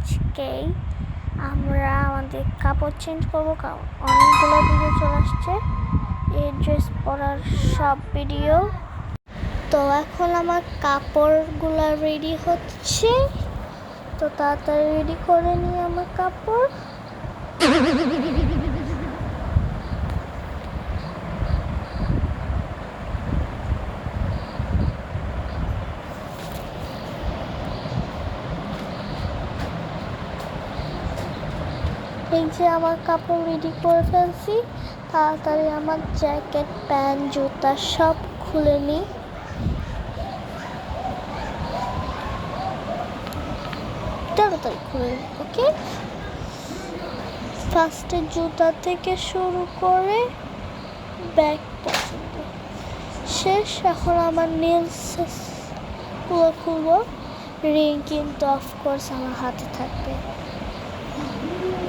আজকেই আমরা আমাদের কাপড় চেঞ্জ করবো, কারণ অনেকগুলো ভিডিও চলে আসছে এই ড্রেস পরার সব ভিডিও। তো এখন আমার কাপড়গুলো রেডি হচ্ছে, তো তাড়াতাড়ি রেডি করে নিই আমার কাপড়। এই যে আমার কাপড় রেডি করে ফেলছি, তাড়াতাড়ি আমার জ্যাকেট প্যান্ট জুতা সব খুলে নিই। তাড়াতাড়ি খুলে নিই। ওকে, ফার্স্টে জুতা থেকে শুরু করে ব্যাগ পর্যন্ত শেষ। এখন আমার নেলস পুরো খুলবো। রিং কিন্তু অফকোর্স আমার হাতে থাকবে।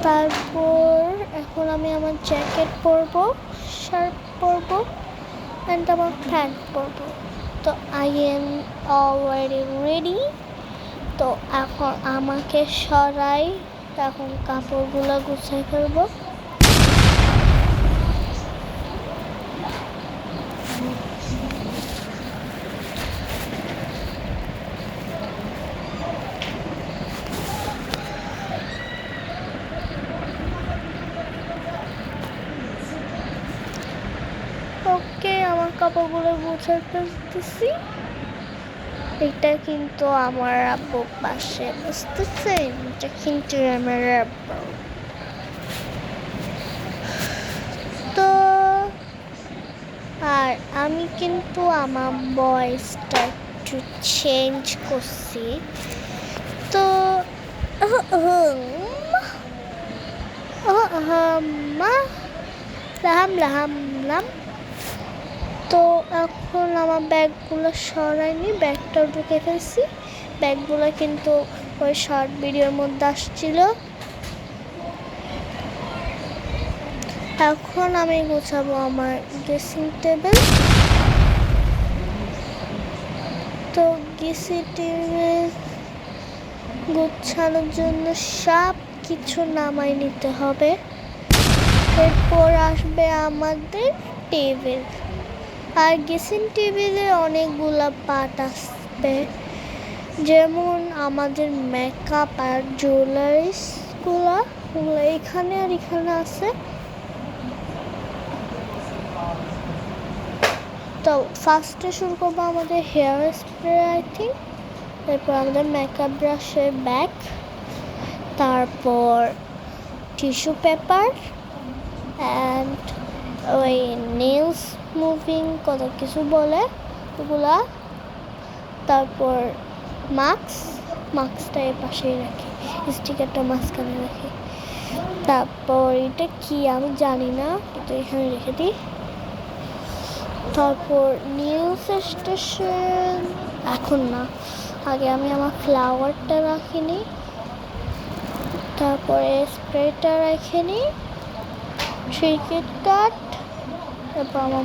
তারপর এখন আমি আমার জ্যাকেট পরবো, শার্ট পরবো অ্যান্ড আমার প্যান্ট পরবো। তো আই এম অলরেডি রেডি। তো এখন আমাকে সরাই, এখন কাপড়গুলো গুছিয়ে ফেলবো। ওকে, আমার কাপড়গুলো গুছিয়ে ফেলতেছি। এটা কিন্তু আমার আব্বু পাশে বুঝতেছেন, এটা কিন্তু আমার আব্বু। তো আর আমি কিন্তু আমার ভয়েসটা একটু চেঞ্জ করছি। তো লাম। তো এখন আমার ব্যাগগুলো সরাইনি, ব্যাগটাও ঢুকে ফেলছি। ব্যাগগুলো কিন্তু ওই শর্ট ভিডিওর মধ্যে আসছিল। এখন আমি গোছাবো আমার ড্রেসিং টেবিল। তো ড্রেসিং টেবিল গোছানোর জন্য সব কিছু নামাই নিতে হবে। এরপর আসবে আমাদের টেবিল, আর ড্রেসিং টেবিলে অনেকগুলো পার্ট আসবে, যেমন আমাদের মেকআপ আর জুয়েলারিসগুলো এখানে আর এখানে আছে। তো ফার্স্টে শুরু করবো আমাদের হেয়ার স্প্রে আই থিঙ্ক, তারপর আমাদের মেকআপ ব্রাশের ব্যাগ, তারপর টিস্যু পেপার অ্যান্ড ওই নেলস মুভিং কত কিছু বলে ওগুলা, তারপর মাস্কটা এর পাশেই রাখি, স্টিকারটা মাঝখানে রাখি। তারপর এটা কি আমি জানি না, কিন্তু এখানে রেখে দিই। তারপর নিউজ স্টেশন এখন না, আগে আমি আমার ফ্লাওয়ারটা রাখিনি, তারপরে স্প্রেটা রেখে নিই, ক্রিকেট কার্ড, তারপর আমার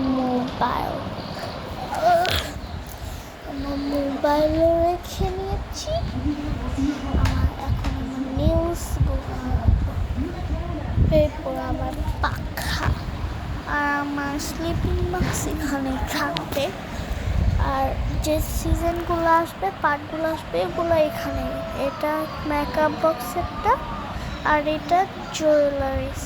মোবাইলও রেখে নিয়েছি। এখন আমার নিউজগুলো, এরপর আমার পাখা আর আমার স্লিপিং বক্স এখানে থাকবে। আর যে সিজনগুলো আসবে, পার্টগুলো আসবে, এগুলো এখানে। এটা মেকআপ বক্স একটা, আর এটা জুয়েলারিস।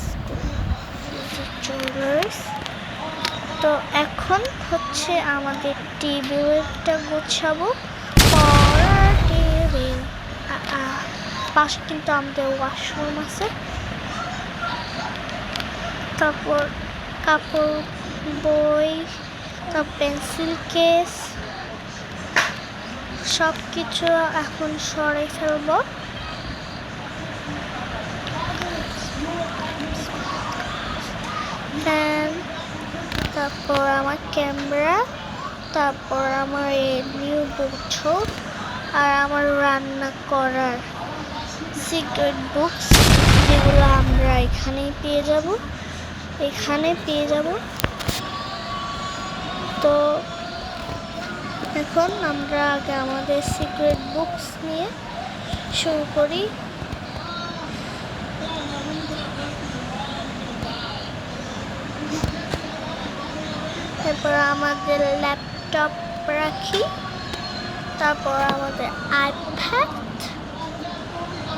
তো এখন হচ্ছে আমাদের টেবিলটা গোছাবো। টেবিল পাশে কিন্তু আমাদের ওয়াশরুম আছে। তারপর কাপড়, বই, তারপর পেন্সিল কেস সব কিছু এখন সরাই ফেলবো। তারপর আমার ক্যামেরা, তারপর আমার নিউ বোতল, আর আমার রান্না করার সিক্রেট বুকস, যেগুলো আমরা এখানে পেয়ে যাব। তো এখন আমরা আগে আমাদের সিক্রেট বুকস নিয়ে শুরু করি। তারপর আমাদের ল্যাপটপ রাখি, তারপর আমাদের আইপ্যাড,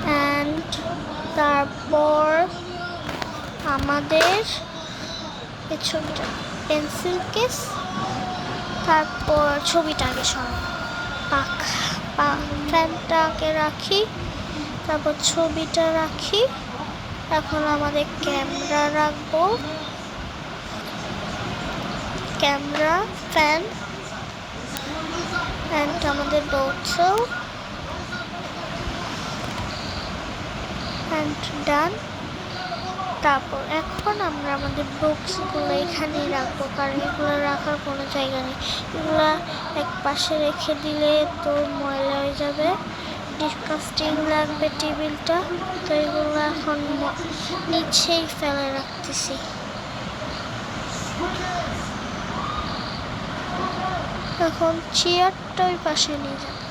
অ্যান্ড তারপর আমাদের এই ছবিটা পেন্সিল কেস, তারপর ছবিটাকে ফ্যানটাকে রাখি, তারপর ছবিটা রাখি। এখন আমাদের ক্যামেরা রাখবো, ক্যামেরা, ফ্যান, অ্যান্ড আমাদের বোতল, অ্যান্ড ডান। তারপর এখন আমরা আমাদের বুকসগুলো এখানেই রাখবো, কারণ এগুলো রাখার কোনো জায়গা নেই। এগুলো এক পাশে রেখে দিলে তো ময়লা হয়ে যাবে, ডিসকাস্টিং লাগবে টেবিলটা। তো এগুলো এখন নিচেই ফেলে রাখতেছি। এখন চেয়ারটা ওই পাশে নিয়ে যাবো।